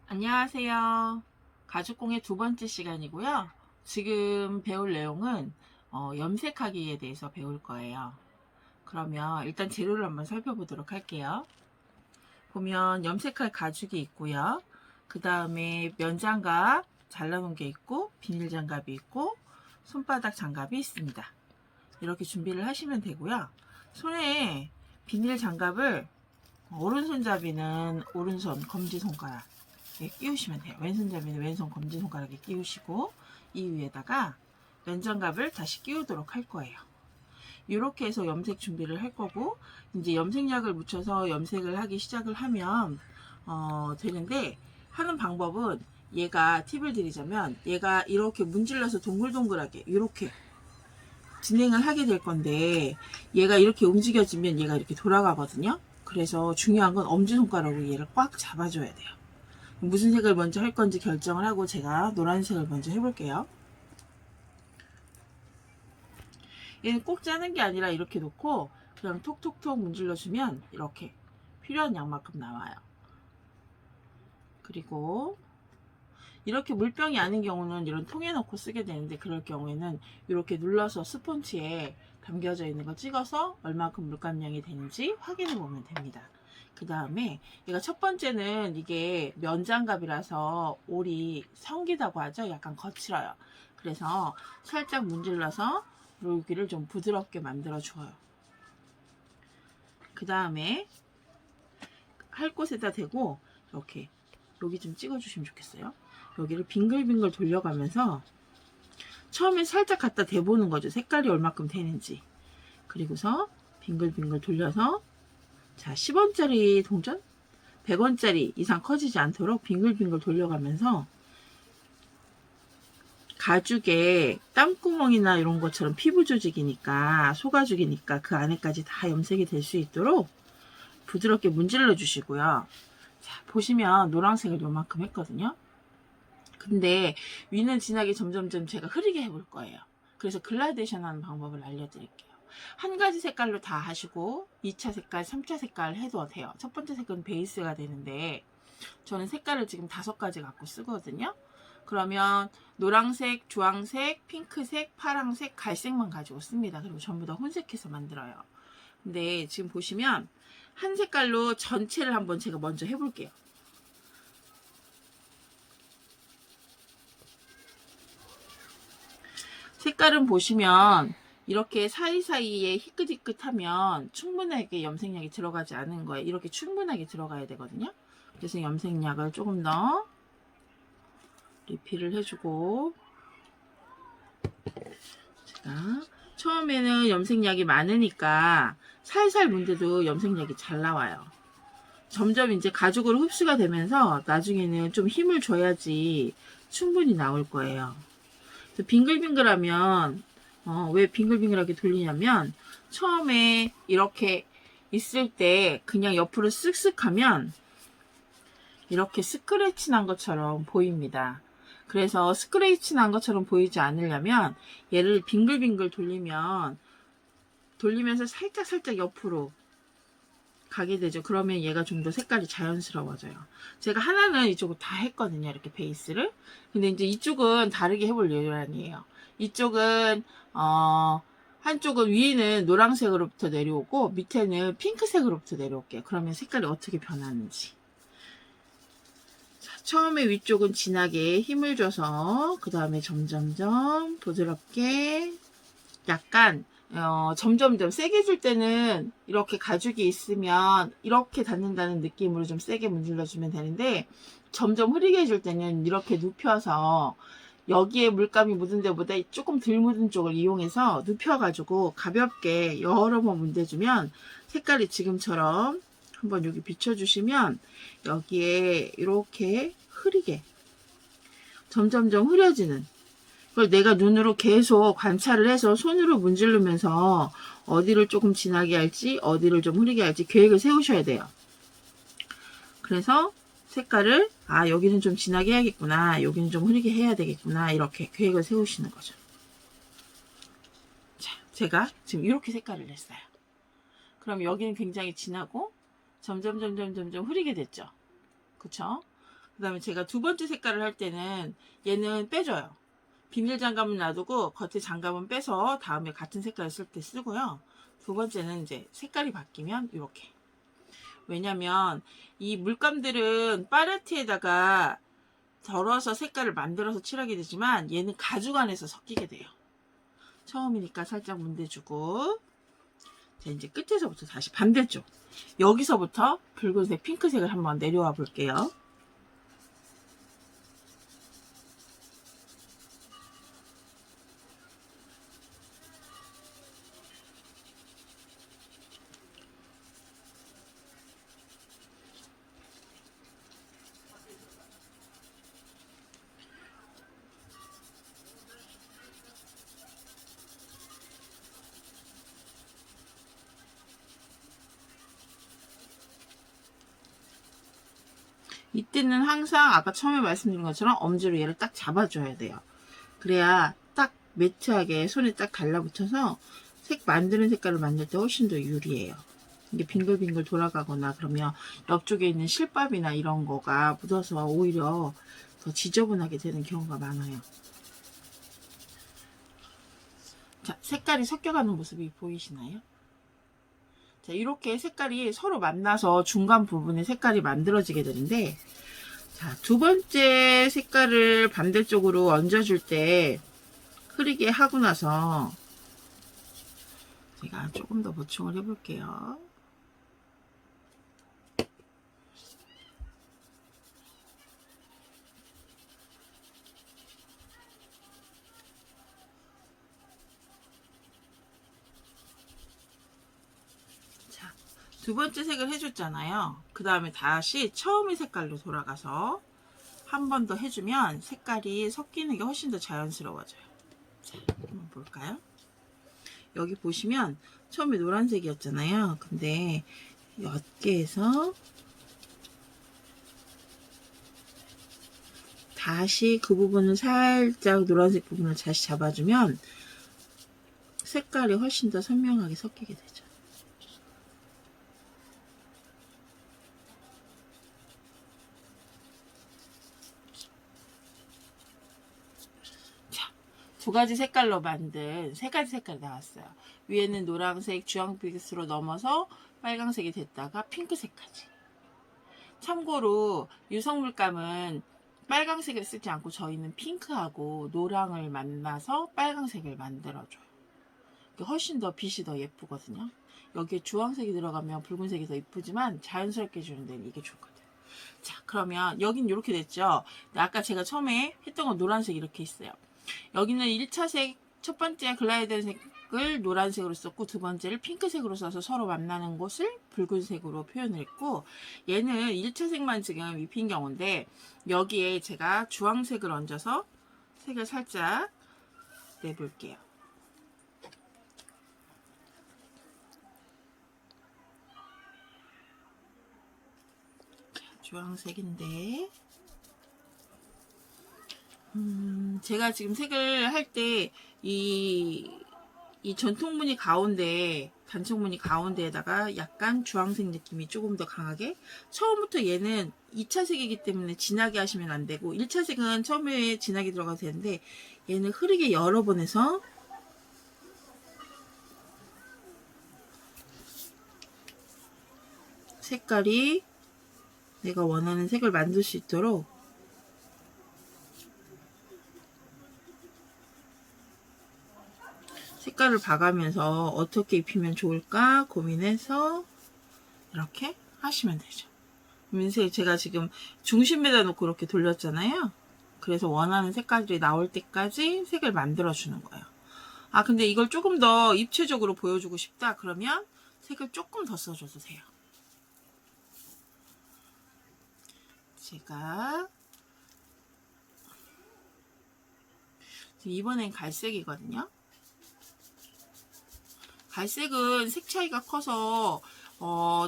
안녕하세요. 가죽공예 두 번째 시간이고요. 지금 배울 내용은 염색하기에 대해서 배울 거예요. 그러면 일단 재료를 한번 살펴보도록 할게요. 보면 염색할 가죽이 있고요. 그 다음에 면장갑 잘라놓은 게 있고 비닐 장갑이 있고 손바닥 장갑이 있습니다. 이렇게 준비를 하시면 되고요. 손에 비닐 장갑을 오른손잡이는 오른손 검지손가락 끼우시면 돼요. 왼손잡이는 왼손 검지손가락에 끼우시고 이 위에다가 면장갑을 다시 끼우도록 할 거예요. 이렇게 해서 염색 준비를 할 거고, 이제 염색약을 묻혀서 염색을 하기 시작을 하면 되는데, 하는 방법은 얘가 팁을 드리자면 얘가 이렇게 문질러서 동글동글하게 이렇게 진행을 하게 될 건데, 얘가 이렇게 움직여지면 얘가 이렇게 돌아가거든요. 그래서 중요한 건 엄지손가락으로 얘를 꽉 잡아줘야 돼요. 무슨 색을 먼저 할 건지 결정을 하고 제가 노란색을 먼저 해볼게요. 얘는 꼭 짜는 게 아니라 이렇게 놓고 그냥 톡톡톡 문질러주면 이렇게 필요한 양만큼 나와요. 그리고 이렇게 물병이 아닌 경우는 이런 통에 넣고 쓰게 되는데, 그럴 경우에는 이렇게 눌러서 스폰지에 담겨져 있는 거 찍어서 얼마큼 물감량이 되는지 확인해 보면 됩니다. 그 다음에 얘가 첫 번째는 이게 면장갑이라서 올이 성기다고 하죠. 약간 거칠어요. 그래서 살짝 문질러서 여기를 좀 부드럽게 만들어 줘요. 그 다음에 할 곳에다 대고 이렇게 여기 좀 찍어 주시면 좋겠어요. 여기를 빙글빙글 돌려가면서 처음에 살짝 갖다 대보는 거죠. 색깔이 얼마큼 되는지. 그리고서 빙글빙글 돌려서 자 10원짜리 동전 100원짜리 이상 커지지 않도록 빙글빙글 돌려가면서 가죽에 땀구멍이나 이런 것처럼 피부 조직이니까 소가죽이니까 그 안에까지 다 염색이 될 수 있도록 부드럽게 문질러 주시고요. 자 보시면 노란색을 요만큼 했거든요. 근데 위는 진하게 점점점 제가 흐리게 해볼 거예요. 그래서 글라데이션 하는 방법을 알려드릴게요. 한 가지 색깔로 다 하시고 2차 색깔, 3차 색깔 해도 돼요. 첫 번째 색은 베이스가 되는데 저는 색깔을 지금 5가지 갖고 쓰거든요. 그러면 노란색, 주황색, 핑크색, 파란색, 갈색만 가지고 씁니다. 그리고 전부 다 혼색해서 만들어요. 근데 지금 보시면 한 색깔로 전체를 한번 제가 먼저 해볼게요. 색깔은 보시면 이렇게 사이사이에 희끗희끗하면 충분하게 염색약이 들어가지 않은 거예요. 이렇게 충분하게 들어가야 되거든요. 그래서 염색약을 조금 더 리필을 해주고, 제가 처음에는 염색약이 많으니까 살살 문대도 염색약이 잘 나와요. 점점 이제 가죽으로 흡수가 되면서 나중에는 좀 힘을 줘야지 충분히 나올 거예요. 빙글빙글하면 왜 빙글빙글하게 돌리냐면 처음에 이렇게 있을 때 그냥 옆으로 쓱쓱 하면 이렇게 스크래치 난 것처럼 보입니다. 그래서 스크래치 난 것처럼 보이지 않으려면 얘를 빙글빙글 돌리면서 살짝 옆으로 가게 되죠. 그러면 얘가 좀 더 색깔이 자연스러워져요. 제가 하나는 이쪽으로 다 했거든요. 이렇게 베이스를. 근데 이제 이쪽은 다르게 해볼 예정이에요. 이쪽은 한쪽은 위는 노란색으로부터 내려오고 밑에는 핑크색으로부터 내려올게요. 그러면 색깔이 어떻게 변하는지. 자, 처음에 위쪽은 진하게 힘을 줘서 그 다음에 점점점 부드럽게 약간 점점점 세게 줄 때는 이렇게 가죽이 있으면 이렇게 닿는다는 느낌으로 좀 세게 문질러주면 되는데, 점점 흐리게 해줄 때는 이렇게 눕혀서 여기에 물감이 묻은 데보다 조금 덜 묻은 쪽을 이용해서 눕혀가지고 가볍게 여러 번 문대주면 색깔이 지금처럼 한번 여기 비춰주시면 여기에 이렇게 흐리게 점점점 흐려지는, 그걸 내가 눈으로 계속 관찰을 해서 손으로 문지르면서 어디를 조금 진하게 할지 어디를 좀 흐리게 할지 계획을 세우셔야 돼요. 그래서 색깔을 여기는 좀 진하게 해야겠구나, 여기는 좀 흐리게 해야 되겠구나, 이렇게 계획을 세우시는 거죠. 자, 제가 지금 이렇게 색깔을 냈어요. 그럼 여기는 굉장히 진하고 점점 흐리게 됐죠. 그쵸? 그 다음에 제가 두 번째 색깔을 할 때는 얘는 빼줘요. 비닐 장갑은 놔두고 겉에 장갑은 빼서 다음에 같은 색깔을 쓸 때 쓰고요. 두 번째는 이제 색깔이 바뀌면 이렇게. 왜냐면 이 물감들은 팔레트에다가 덜어서 색깔을 만들어서 칠하게 되지만 얘는 가죽 안에서 섞이게 돼요. 처음이니까 살짝 문대주고, 자, 이제 끝에서부터 다시 반대쪽. 여기서부터 붉은색, 핑크색을 한번 내려와 볼게요. 이때는 항상 아까 처음에 말씀드린 것처럼 엄지로 얘를 딱 잡아줘야 돼요. 그래야 딱 매트하게 손에 딱 달라붙어서 색 만드는 색깔을 만들 때 훨씬 더 유리해요. 이게 빙글빙글 돌아가거나 그러면 옆쪽에 있는 실밥이나 이런 거가 묻어서 오히려 더 지저분하게 되는 경우가 많아요. 자, 색깔이 섞여가는 모습이 보이시나요? 자, 이렇게 색깔이 서로 만나서 중간 부분에 색깔이 만들어지게 되는데, 자, 두 번째 색깔을 반대쪽으로 얹어줄 때 흐리게 하고 나서 제가 조금 더 보충을 해볼게요. 자, 두 번째 색을 해줬잖아요. 그 다음에 다시 처음의 색깔로 돌아가서 한 번 더 해주면 색깔이 섞이는 게 훨씬 더 자연스러워져요. 자, 한번 볼까요? 여기 보시면 처음에 노란색이었잖아요. 근데 옅게 해서 다시 그 부분을 살짝 노란색 부분을 다시 잡아주면 색깔이 훨씬 더 선명하게 섞이게 되죠. 자, 두 가지 색깔로 만든 세 가지 색깔이 나왔어요. 위에는 노란색, 주황빛으로 넘어서 빨강색이 됐다가 핑크색까지. 참고로 유성물감은 빨강색을 쓰지 않고 저희는 핑크하고 노랑을 만나서 빨강색을 만들어줘요. 훨씬 더 빛이 더 예쁘거든요. 여기에 주황색이 들어가면 붉은색이 더 예쁘지만 자연스럽게 해주는 데는 이게 좋거든요. 자, 그러면 여긴 이렇게 됐죠. 아까 제가 처음에 했던 건 노란색 이렇게 있어요. 여기는 1차 색, 첫 번째 글라이더 색을 노란색으로 썼고 두 번째를 핑크색으로 써서 서로 만나는 곳을 붉은색으로 표현을 했고, 얘는 1차 색만 지금 입힌 경우인데 여기에 제가 주황색을 얹어서 색을 살짝 내볼게요. 주황색인데 제가 지금 색을 할 때 이 전통무늬 가운데 단청무늬 가운데에다가 약간 주황색 느낌이 조금 더 강하게, 처음부터 얘는 2차 색이기 때문에 진하게 하시면 안 되고 1차 색은 처음에 진하게 들어가도 되는데 얘는 흐리게 여러 번 해서 색깔이 내가 원하는 색을 만들 수 있도록 색깔을 봐가면서 어떻게 입히면 좋을까 고민해서 이렇게 하시면 되죠. 그러면서 제가 지금 중심에다 놓고 이렇게 돌렸잖아요. 그래서 원하는 색깔들이 나올 때까지 색을 만들어 주는 거예요. 아, 근데 이걸 조금 더 입체적으로 보여주고 싶다 그러면 색을 조금 더 써줘도 돼요. 제가 이번엔 갈색이거든요. 갈색은 색 차이가 커서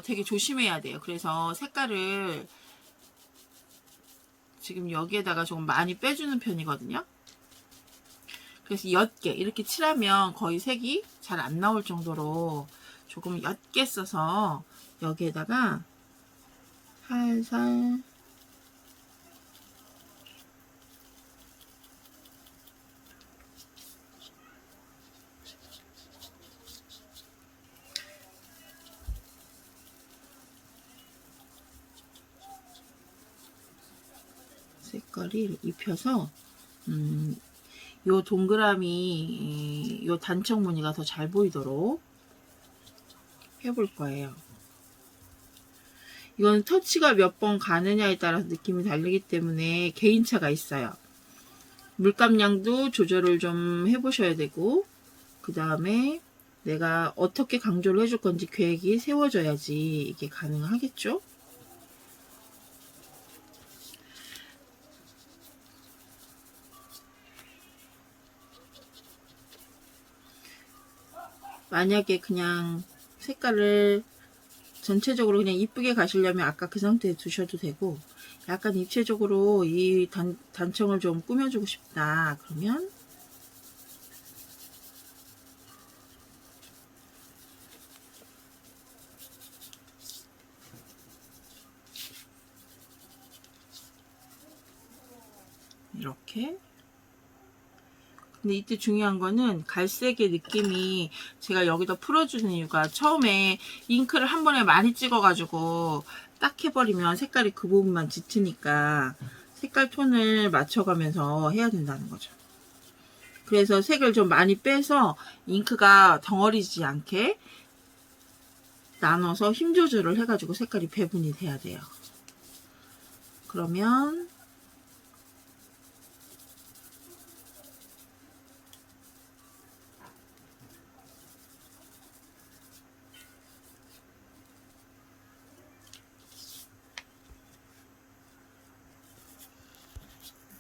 되게 조심해야 돼요. 그래서 색깔을 지금 여기에다가 조금 많이 빼주는 편이거든요. 그래서 옅게 이렇게 칠하면 거의 색이 잘 안 나올 정도로 조금 옅게 써서 여기에다가 살살 색깔이 입혀서 요 동그라미 요 단청 무늬가 더 잘 보이도록 해볼 거예요. 이건 터치가 몇 번 가느냐에 따라서 느낌이 다르기 때문에 개인차가 있어요. 물감량도 조절을 좀 해보셔야 되고, 그 다음에 내가 어떻게 강조를 해줄 건지 계획이 세워져야지 이게 가능하겠죠? 만약에 그냥 색깔을 전체적으로 그냥 이쁘게 가시려면 아까 그 상태에 두셔도 되고, 약간 입체적으로 이 단청을 좀 꾸며주고 싶다 그러면 이렇게. 근데 이때 중요한 거는 갈색의 느낌이 제가 여기다 풀어주는 이유가, 처음에 잉크를 한 번에 많이 찍어가지고 딱 해버리면 색깔이 그 부분만 짙으니까 색깔 톤을 맞춰가면서 해야 된다는 거죠. 그래서 색을 좀 많이 빼서 잉크가 덩어리지 않게 나눠서 힘 조절을 해가지고 색깔이 배분이 돼야 돼요. 그러면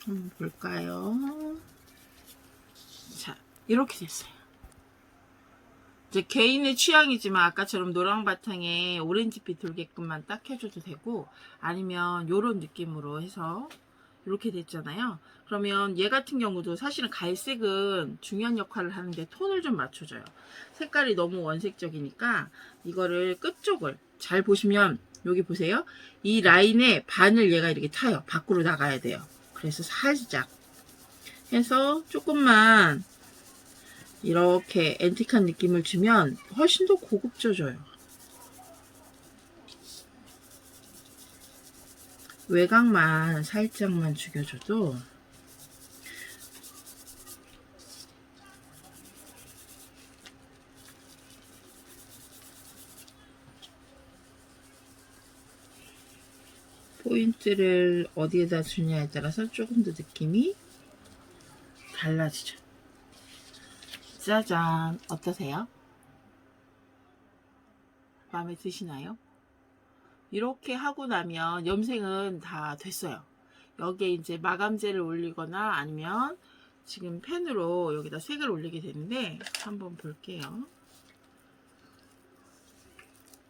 한번 볼까요? 자, 이렇게 됐어요. 이제 개인의 취향이지만 아까처럼 노랑 바탕에 오렌지빛 돌게끔만 딱 해줘도 되고, 아니면 요런 느낌으로 해서 이렇게 됐잖아요. 그러면 얘 같은 경우도 사실은 갈색은 중요한 역할을 하는데 톤을 좀 맞춰줘요. 색깔이 너무 원색적이니까 이거를 끝쪽을 잘 보시면, 여기 보세요. 이 라인의 반을 얘가 이렇게 타요. 밖으로 나가야 돼요. 그래서 살짝 해서 조금만 이렇게 앤틱한 느낌을 주면 훨씬 더 고급져져요. 외곽만 살짝만 죽여줘도 포인트를 어디에다 주냐에 따라서 조금 더 느낌이 달라지죠. 짜잔, 어떠세요? 마음에 드시나요? 이렇게 하고 나면 염색은 다 됐어요. 여기에 이제 마감제를 올리거나 아니면 지금 펜으로 여기다 색을 올리게 되는데, 한번 볼게요.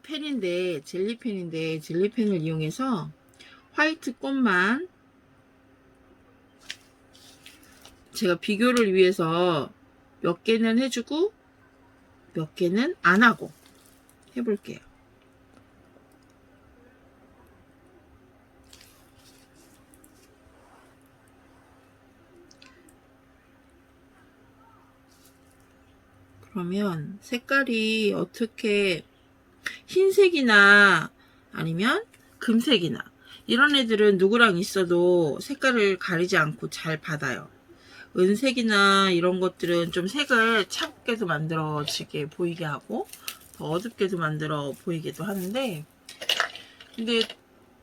펜인데, 젤리펜인데, 젤리펜을 이용해서 화이트 꽃만 제가 비교를 위해서 몇 개는 해주고 몇 개는 안 하고 해볼게요. 그러면 색깔이 어떻게, 흰색이나 아니면 금색이나 이런 애들은 누구랑 있어도 색깔을 가리지 않고 잘 받아요. 은색이나 이런 것들은 좀 색을 차갑게도 만들어지게 보이게 하고 더 어둡게도 만들어 보이기도 하는데, 근데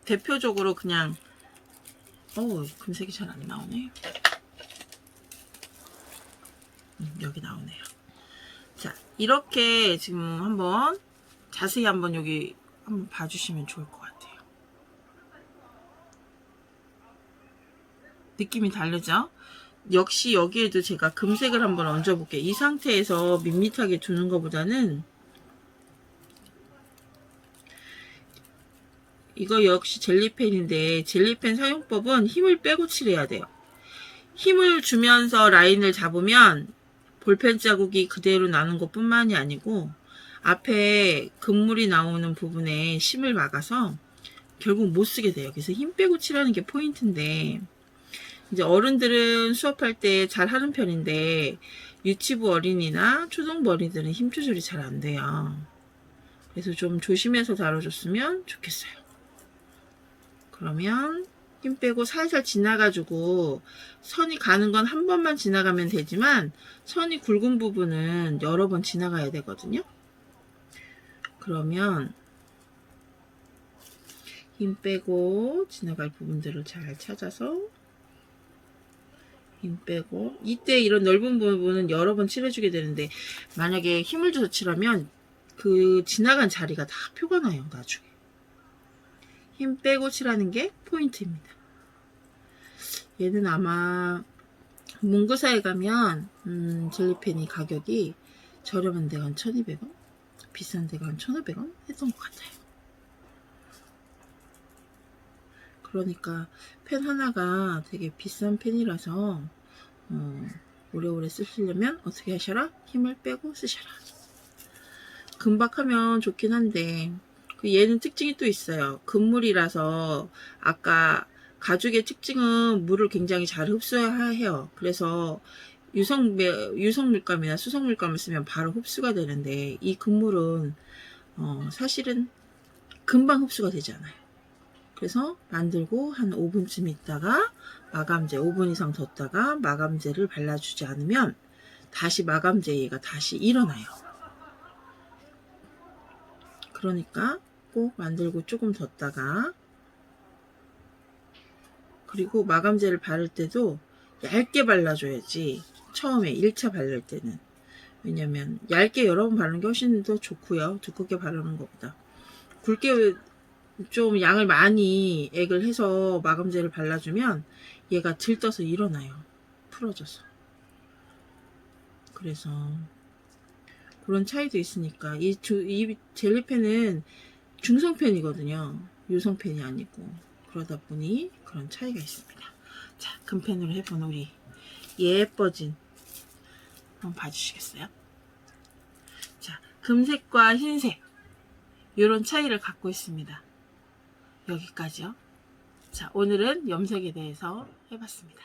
대표적으로 그냥 금색이 잘 안 나오네. 여기 나오네요. 자, 이렇게 지금 한번 자세히 한번 여기 한번 봐주시면 좋을 것 같아요. 느낌이 다르죠? 역시 여기에도 제가 금색을 한번 얹어볼게요. 이 상태에서 밋밋하게 두는 것보다는 이거 역시 젤리펜인데, 젤리펜 사용법은 힘을 빼고 칠해야 돼요. 힘을 주면서 라인을 잡으면 볼펜 자국이 그대로 나는 것 뿐만이 아니고 앞에 금물이 나오는 부분에 심을 막아서 결국 못 쓰게 돼요. 그래서 힘 빼고 칠하는 게 포인트인데, 이제 어른들은 수업할 때 잘 하는 편인데 유치부 어린이나 초등부 어린이들은 힘 조절이 잘 안 돼요. 그래서 좀 조심해서 다뤄줬으면 좋겠어요. 그러면 힘 빼고 살살 지나가지고 선이 가는 건 한 번만 지나가면 되지만 선이 굵은 부분은 여러 번 지나가야 되거든요. 그러면 힘 빼고 지나갈 부분들을 잘 찾아서 힘 빼고, 이때 이런 넓은 부분은 여러 번 칠해주게 되는데 만약에 힘을 줘서 칠하면 그 지나간 자리가 다 표가 나요. 나중에 힘 빼고 칠하는 게 포인트입니다. 얘는 아마 문구사에 가면 젤리펜이 가격이 저렴한 데가 한 1200원, 비싼 데가 한 1500원 했던 것 같아요. 그러니까 펜 하나가 되게 비싼 펜이라서 오래오래 쓰시려면 어떻게 하셔라? 힘을 빼고 쓰셔라. 금박하면 좋긴 한데 얘는 특징이 또 있어요. 금물이라서 아까 가죽의 특징은 물을 굉장히 잘 흡수해요. 그래서 유성물감이나 수성물감을 쓰면 바로 흡수가 되는데 이 금물은 사실은 금방 흡수가 되지 않아요. 그래서 만들고 한 5분쯤 있다가 마감제 5분 이상 뒀다가 마감제를 발라주지 않으면 다시 마감제가 다시 일어나요. 그러니까 꼭 만들고 조금 뒀다가, 그리고 마감제를 바를 때도 얇게 발라줘야지. 처음에 1차 바를 때는. 왜냐면 얇게 여러 번 바르는 게 훨씬 더 좋고요. 두껍게 바르는 것보다. 굵게 좀 양을 많이 액을 해서 마감제를 발라주면 얘가 들떠서 일어나요. 풀어져서. 그래서 그런 차이도 있으니까 이 젤리펜은 중성펜이거든요. 유성펜이 아니고. 그러다 보니 그런 차이가 있습니다. 자, 금펜으로 해본 우리 예뻐진 한번 봐주시겠어요? 자, 금색과 흰색 이런 차이를 갖고 있습니다. 여기까지요. 자, 오늘은 염색에 대해서 해봤습니다.